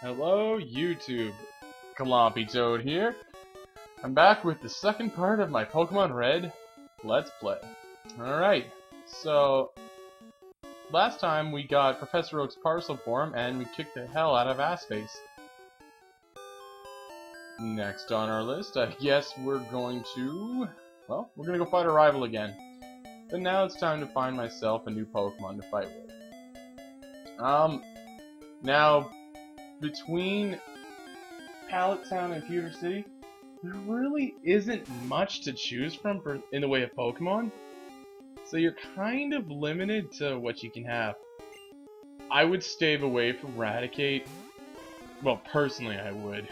Hello, YouTube. Calompy Toad here. I'm back with the second part of my Pokemon Red Let's Play. Alright, so last time we got Professor Oak's parcel form and we kicked the hell out of Assface. Next on our list, I guess we're going to go fight a rival again. But now it's time to find myself a new Pokemon to fight with. Now, between Pallet Town and Pewter City, there really isn't much to choose from in the way of Pokemon, so you're kind of limited to what you can have. I would stay away from Raticate. Well, personally I would.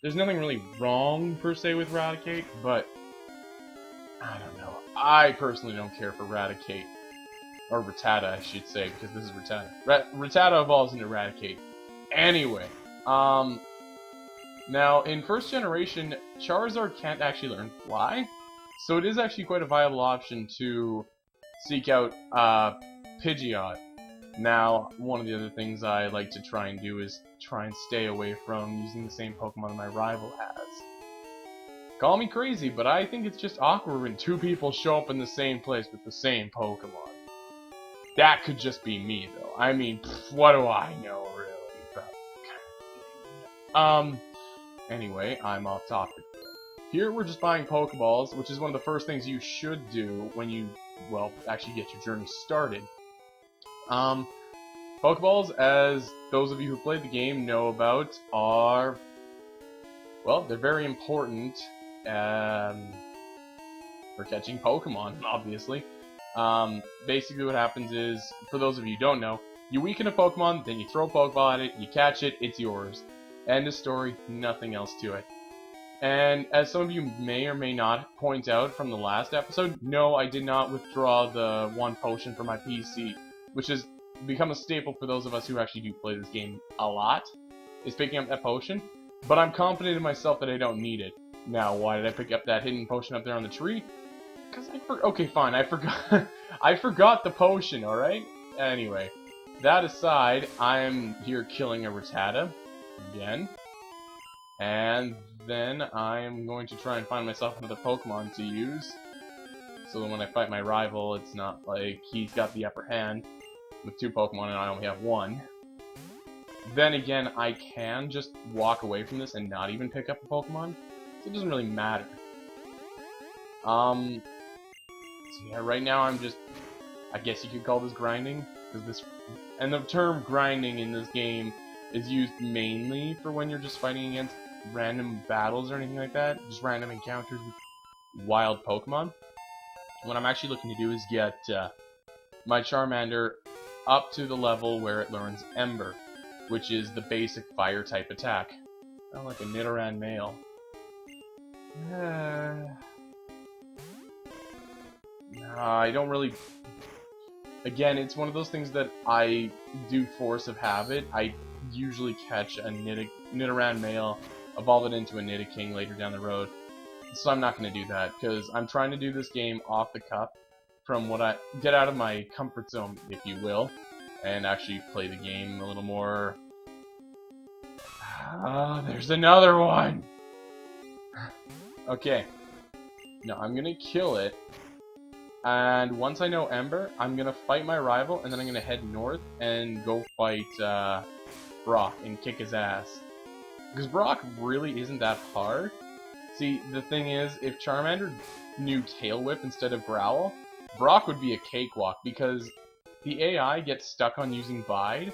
There's nothing really wrong, per se, with Raticate, but I don't know. I personally don't care for Raticate. Or Rattata, I should say, because this is Rattata. Rattata evolves into Raticate. Anyway, now, in first generation, Charizard can't actually learn Fly, so it is actually quite a viable option to seek out, Pidgeot. Now, one of the other things I like to try and do is try and stay away from using the same Pokemon that my rival has. Call me crazy, but I think it's just awkward when two people show up in the same place with the same Pokemon. That could just be me, though. I mean, what do I know, really? Anyway, I'm off topic. Here we're just buying Pokeballs, which is one of the first things you should do when you, well, actually get your journey started. Pokeballs, as those of you who played the game know about, are, well, they're very important, for catching Pokemon, obviously. Basically what happens is, for those of you who don't know, you weaken a Pokemon, then you throw a Pokeball at it, you catch it, it's yours. End of story, nothing else to it. And as some of you may or may not point out from the last episode, no, I did not withdraw the one potion from my PC, which has become a staple for those of us who actually do play this game a lot, is picking up that potion, but I'm confident in myself that I don't need it. Now, why did I pick up that hidden potion up there on the tree? Because okay, fine, I forgot. I forgot the potion, alright? Anyway, that aside, I'm here killing a Rattata again. And then I'm going to try and find myself another Pokemon to use. So that when I fight my rival, it's not like he's got the upper hand with two Pokemon and I only have one. Then again, I can just walk away from this and not even pick up a Pokemon. So it doesn't really matter. So yeah, right now I'm just, I guess you could call this grinding, and the term grinding in this game is used mainly for when you're just fighting against random battles or anything like that, just random encounters with wild Pokemon. What I'm actually looking to do is get my Charmander up to the level where it learns Ember, which is the basic fire type attack. Kind of like a Nidoran male. I don't really... Again, it's one of those things that I do force of habit. I usually catch a Nidoran male, evolve it into a Nidoking later down the road. So I'm not going to do that, because I'm trying to do this game off the cuff, from what I get out of my comfort zone, if you will, and actually play the game a little more... there's another one! Okay. No, I'm going to kill it. And once I know Ember, I'm gonna fight my rival, and then I'm gonna head north and go fight Brock and kick his ass. Because Brock really isn't that hard. See, the thing is, if Charmander knew Tail Whip instead of Growl, Brock would be a cakewalk, because the AI gets stuck on using Bide.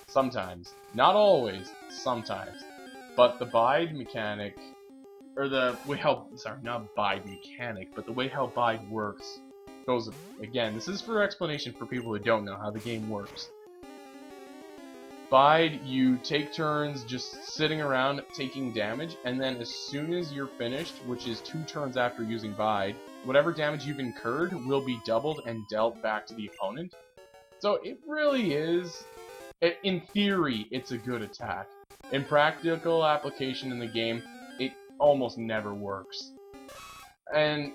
Sometimes. Not always. Sometimes. But the Bide mechanic... Or the way how, sorry, not Bide mechanic, but the way how Bide works goes, again, this is for explanation for people who don't know how the game works. Bide, you take turns just sitting around taking damage, and then as soon as you're finished, which is 2 turns after using Bide, whatever damage you've incurred will be doubled and dealt back to the opponent. So it really is, in theory, it's a good attack. In practical application in the game, it almost never works. And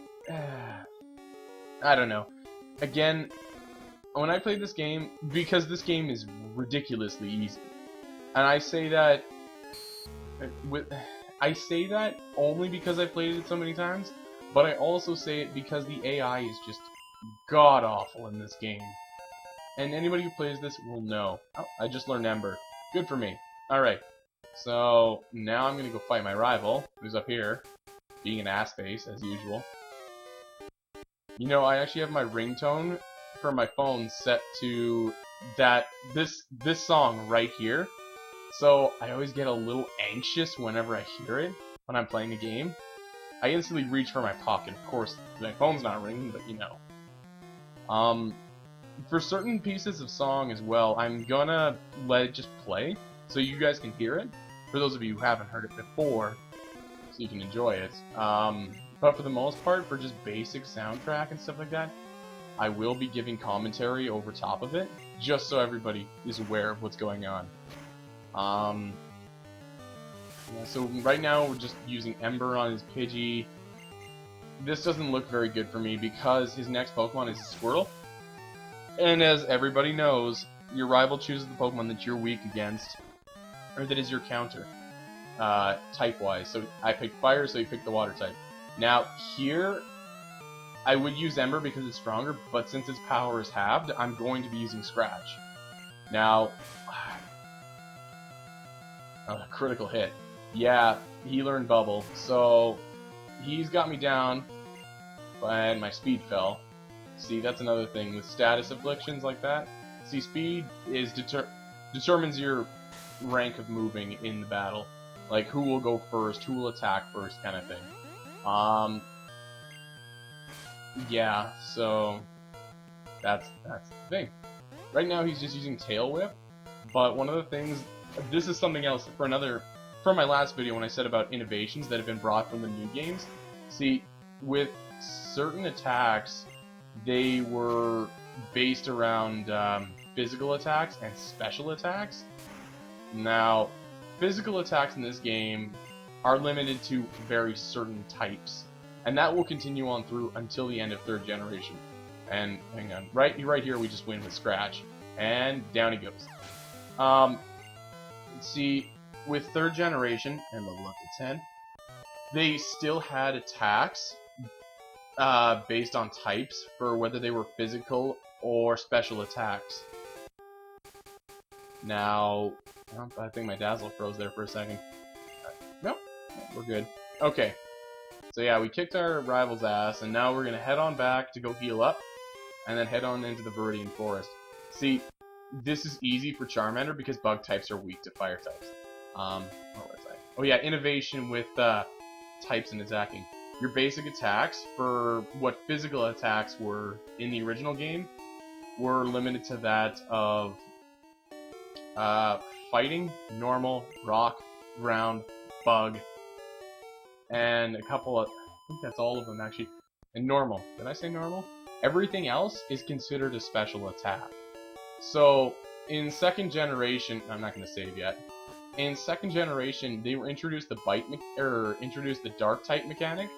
I don't know. Again, when I played this game, because this game is ridiculously easy, And I say that I say that only because I played it so many times, but I also say it because the AI is just god awful in this game. And anybody who plays this will know. Oh, I just learned Ember. Good for me. Alright, so now I'm gonna go fight my rival, who's up here, being an ass face, as usual. You know, I actually have my ringtone for my phone set to this song right here. So I always get a little anxious whenever I hear it when I'm playing a game. I instantly reach for my pocket. Of course, my phone's not ringing, but you know. For certain pieces of song as well, I'm gonna let it just play so you guys can hear it. For those of you who haven't heard it before, so you can enjoy it. But for the most part, for just basic soundtrack and stuff like that, I will be giving commentary over top of it, just so everybody is aware of what's going on. Yeah, so right now we're just using Ember on his Pidgey. This doesn't look very good for me because his next Pokemon is a Squirtle. And as everybody knows, your rival chooses the Pokemon that you're weak against, or that is your counter, type-wise. So I picked Fire, so he picked the Water type. Now, here, I would use Ember because it's stronger, but since its power is halved, I'm going to be using Scratch. Now, critical hit. Yeah, he learned Bubble, so he's got me down, and my speed fell. See, that's another thing with status afflictions like that. See, speed is determines your rank of moving in the battle, like who will go first, who will attack first, kind of thing. Yeah, so that's the thing. Right now he's just using Tail Whip, but one of the things, this is something else from my last video when I said about innovations that have been brought from the new games. See, with certain attacks, they were based around physical attacks and special attacks. Now, physical attacks in this game are limited to very certain types, and that will continue on through until the end of 3rd generation. And hang on, right here we just win with Scratch, and down he goes. See, with 3rd generation and level up to 10, they still had attacks based on types for whether they were physical or special attacks. Now, I think my Dazzle froze there for a second. Nope, we're good. Okay, so yeah, we kicked our rival's ass, and now we're gonna head on back to go heal up, and then head on into the Viridian Forest. See, this is easy for Charmander because bug types are weak to fire types. What was I? Oh yeah, innovation with types and attacking. Your basic attacks, for what physical attacks were in the original game, were limited to that of fighting, normal, rock, ground, bug, and a couple of, I think that's all of them actually, and normal. Did I say normal? Everything else is considered a special attack. So, in 2nd generation, I'm not going to save yet. In 2nd generation, they were introduced the Dark type mechanic.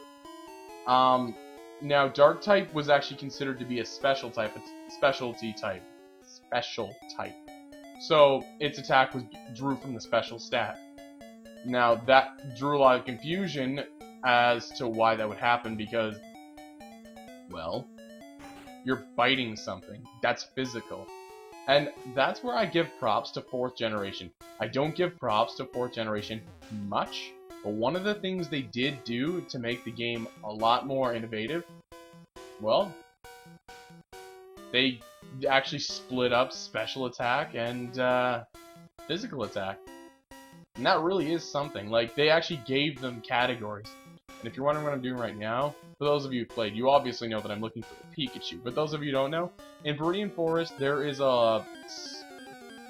Now Dark type was actually considered to be a special type, special type. So its attack drew from the special stat. Now that drew a lot of confusion as to why that would happen because, well, you're biting something. That's physical. And that's where I give props to 4th generation. I don't give props to 4th generation much, but one of the things they did do to make the game a lot more innovative, well, they actually split up special attack and physical attack. And that really is something. Like, they actually gave them categories. And if you're wondering what I'm doing right now, for those of you who played, you obviously know that I'm looking for the Pikachu. But those of you who don't know, in Viridian Forest, there is a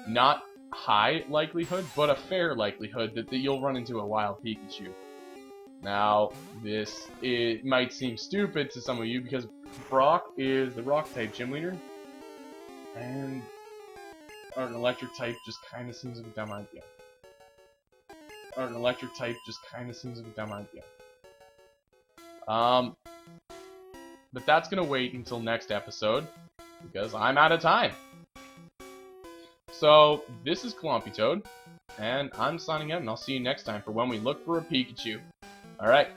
not high likelihood, but a fair likelihood that you'll run into a wild Pikachu. Now, it might seem stupid to some of you because Brock is the Rock-type gym leader, and an Electric type just kind of seems like a dumb idea. But that's gonna wait until next episode, because I'm out of time. So, this is Clompy Toad, and I'm signing out, and I'll see you next time for when we look for a Pikachu. Alright,